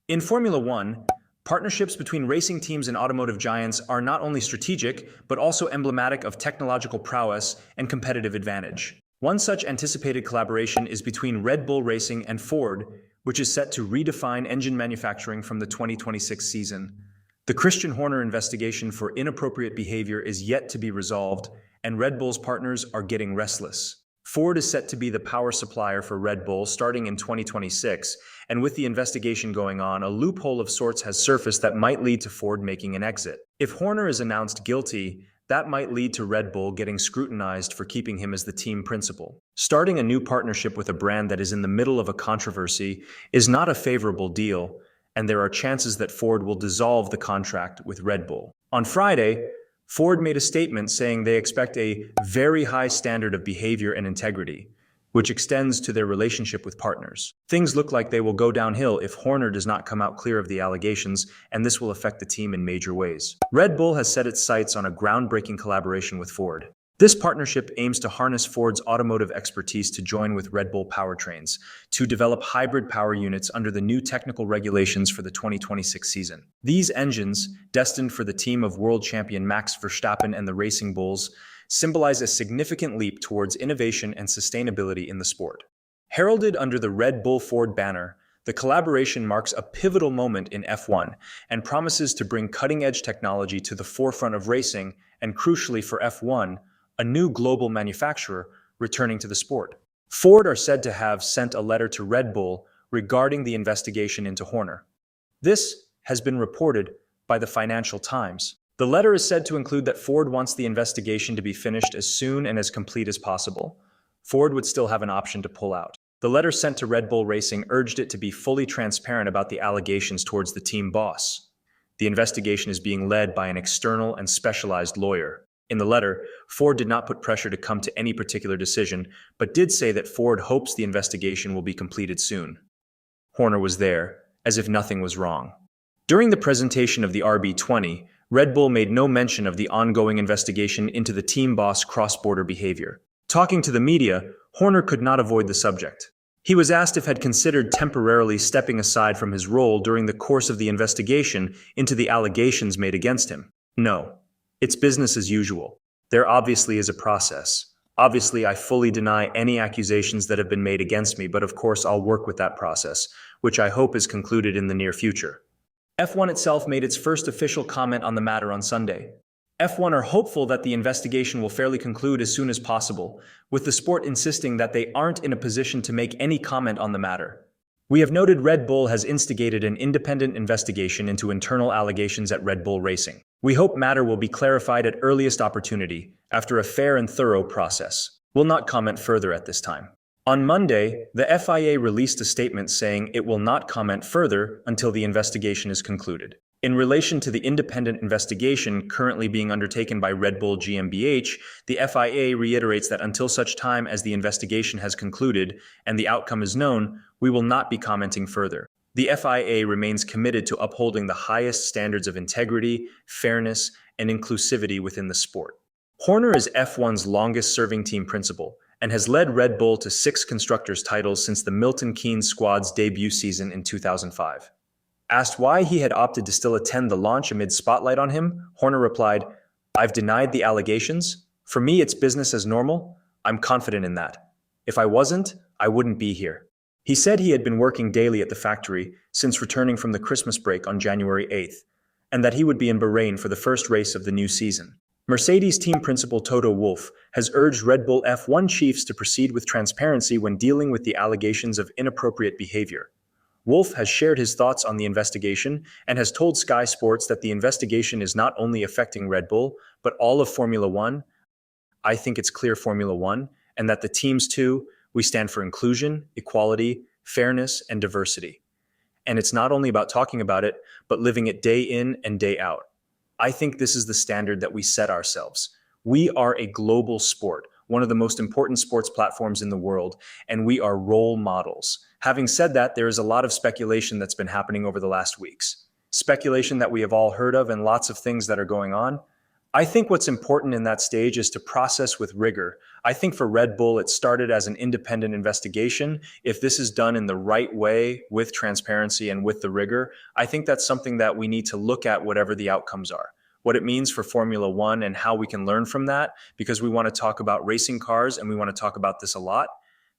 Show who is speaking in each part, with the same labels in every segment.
Speaker 1: In Formula One, partnerships between racing teams and automotive giants are not only strategic, but also emblematic of technological prowess and competitive advantage. One such anticipated collaboration is between Red Bull Racing and Ford, which is set to redefine engine manufacturing from the 2026 season. The Christian Horner investigation for inappropriate behavior is yet to be resolved, and Red Bull's partners are getting restless. Ford is set to be the power supplier for Red Bull starting in 2026, and with the investigation going on, a loophole of sorts has surfaced that might lead to Ford making an exit. If Horner is announced guilty, that might lead to Red Bull getting scrutinized for keeping him as the team principal. Starting a new partnership with a brand that is in the middle of a controversy is not a favorable deal, and there are chances that Ford will dissolve the contract with Red Bull. On Friday, Ford made a statement saying they expect a very high standard of behavior and integrity, which extends to their relationship with partners. Things look like they will go downhill if Horner does not come out clear of the allegations, and this will affect the team in major ways. Red Bull has set its sights on a groundbreaking collaboration with Ford. This partnership aims to harness Ford's automotive expertise to join with Red Bull powertrains to develop hybrid power units under the new technical regulations for the 2026 season. These engines, destined for the team of world champion Max Verstappen and the Racing Bulls, symbolize a significant leap towards innovation and sustainability in the sport. Heralded under the Red Bull Ford banner, the collaboration marks a pivotal moment in F1 and promises to bring cutting-edge technology to the forefront of racing and, crucially for F1, a new global manufacturer returning to the sport. Ford are said to have sent a letter to Red Bull regarding the investigation into Horner. This has been reported by the Financial Times. The letter is said to include that Ford wants the investigation to be finished as soon and as complete as possible. Ford would still have an option to pull out. The letter sent to Red Bull Racing urged it to be fully transparent about the allegations towards the team boss. The investigation is being led by an external and specialized lawyer. In the letter, Ford did not put pressure to come to any particular decision, but did say that Ford hopes the investigation will be completed soon. Horner was there, as if nothing was wrong. During the presentation of the RB20, Red Bull made no mention of the ongoing investigation into the team boss cross-border behavior. Talking to the media, Horner could not avoid the subject. He was asked if had considered temporarily stepping aside from his role during the course of the investigation into the allegations made against him. No. It's business as usual. There obviously is a process. Obviously, I fully deny any accusations that have been made against me, but of course I'll work with that process, which I hope is concluded in the near future. F1 itself made its first official comment on the matter on Sunday. F1 are hopeful that the investigation will fairly conclude as soon as possible, with the sport insisting that they aren't in a position to make any comment on the matter. We have noted Red Bull has instigated an independent investigation into internal allegations at Red Bull Racing. We hope matter will be clarified at earliest opportunity after a fair and thorough process. We'll not comment further at this time. On Monday, the FIA released a statement saying it will not comment further until the investigation is concluded. In relation to the independent investigation currently being undertaken by Red Bull GmbH, the FIA reiterates that until such time as the investigation has concluded and the outcome is known, we will not be commenting further. The FIA remains committed to upholding the highest standards of integrity, fairness, and inclusivity within the sport. Horner is F1's longest-serving team principal and has led Red Bull to 6 constructors' titles since the Milton Keynes squad's debut season in 2005. Asked why he had opted to still attend the launch amid spotlight on him, Horner replied, "I've denied the allegations. For me, it's business as normal. I'm confident in that. If I wasn't, I wouldn't be here." He said he had been working daily at the factory since returning from the Christmas break on January 8th, and that he would be in Bahrain for the first race of the new season. Mercedes team principal Toto Wolff has urged Red Bull F1 chiefs to proceed with transparency when dealing with the allegations of inappropriate behavior. Wolff has shared his thoughts on the investigation and has told Sky Sports that the investigation is not only affecting Red Bull, but all of Formula One. "I think it's clear Formula One, and that the teams too, we stand for inclusion, equality, fairness, and diversity. And it's not only about talking about it, but living it day in and day out. I think this is the standard that we set ourselves. We are a global sport, one of the most important sports platforms in the world, and we are role models." Having said that, there is a lot of speculation that's been happening over the last weeks. Speculation that we have all heard of and lots of things that are going on. I think what's important in that stage is to process with rigor. I think for Red Bull, it started as an independent investigation. If this is done in the right way, with transparency and with the rigor, I think that's something that we need to look at whatever the outcomes are. What it means for Formula One and how we can learn from that, because we want to talk about racing cars and we want to talk about this a lot,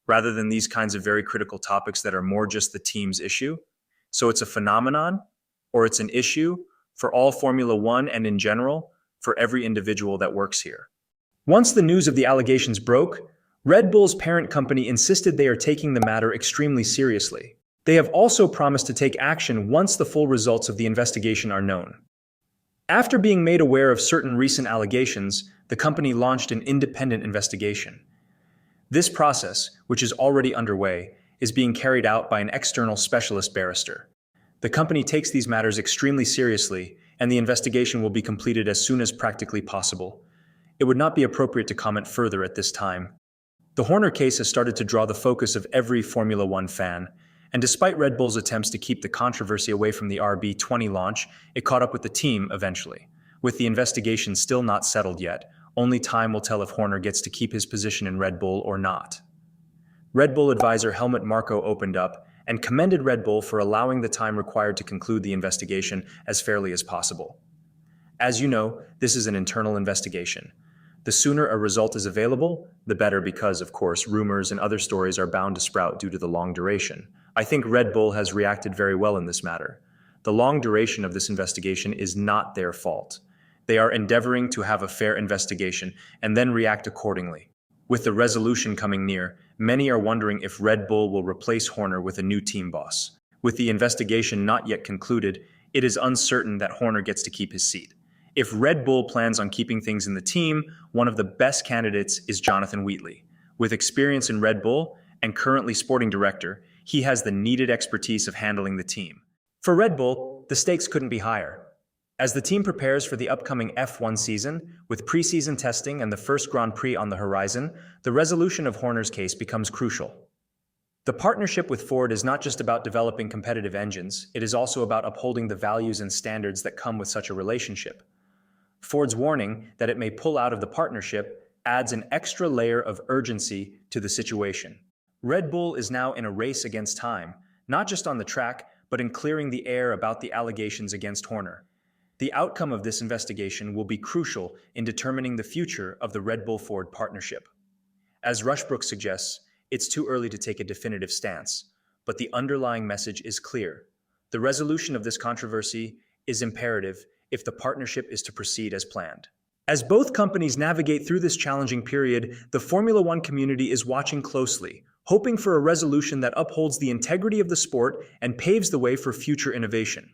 Speaker 1: rather than these kinds of very critical topics that are more just the team's issue. So it's a phenomenon or it's an issue for all Formula One and in general, for every individual that works here. Once the news of the allegations broke, Red Bull's parent company insisted they are taking the matter extremely seriously. They have also promised to take action once the full results of the investigation are known. After being made aware of certain recent allegations, the company launched an independent investigation. This process, which is already underway, is being carried out by an external specialist barrister. The company takes these matters extremely seriously, and the investigation will be completed as soon as practically possible. It would not be appropriate to comment further at this time. The Horner case has started to draw the focus of every Formula One fan, and despite Red Bull's attempts to keep the controversy away from the RB20 launch, it caught up with the team eventually. With the investigation still not settled yet, only time will tell if Horner gets to keep his position in Red Bull or not. Red Bull advisor Helmut Marko opened up and commended Red Bull for allowing the time required to conclude the investigation as fairly as possible. As you know, this is an internal investigation. The sooner a result is available, the better because, of course, rumors and other stories are bound to sprout due to the long duration. I think Red Bull has reacted very well in this matter. The long duration of this investigation is not their fault. They are endeavoring to have a fair investigation and then react accordingly. With the resolution coming near, many are wondering if Red Bull will replace Horner with a new team boss. With the investigation not yet concluded, it is uncertain that Horner gets to keep his seat. If Red Bull plans on keeping things in the team, one of the best candidates is Jonathan Wheatley. With experience in Red Bull and currently sporting director, he has the needed expertise of handling the team. For Red Bull, the stakes couldn't be higher. As the team prepares for the upcoming F1 season, with preseason testing and the first Grand Prix on the horizon, the resolution of Horner's case becomes crucial. The partnership with Ford is not just about developing competitive engines, it is also about upholding the values and standards that come with such a relationship. Ford's warning that it may pull out of the partnership adds an extra layer of urgency to the situation. Red Bull is now in a race against time, not just on the track, but in clearing the air about the allegations against Horner. The outcome of this investigation will be crucial in determining the future of the Red Bull-Ford partnership. As Rushbrook suggests, it's too early to take a definitive stance, but the underlying message is clear. The resolution of this controversy is imperative if the partnership is to proceed as planned. As both companies navigate through this challenging period, the Formula One community is watching closely, hoping for a resolution that upholds the integrity of the sport and paves the way for future innovation.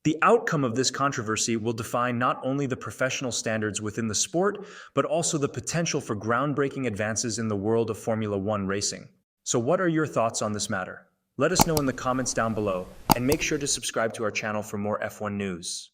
Speaker 1: The outcome of this controversy will define not only the professional standards within the sport, but also the potential for groundbreaking advances in the world of Formula One racing. So what are your thoughts on this matter? Let us know in the comments down below, and make sure to subscribe to our channel for more F1 news.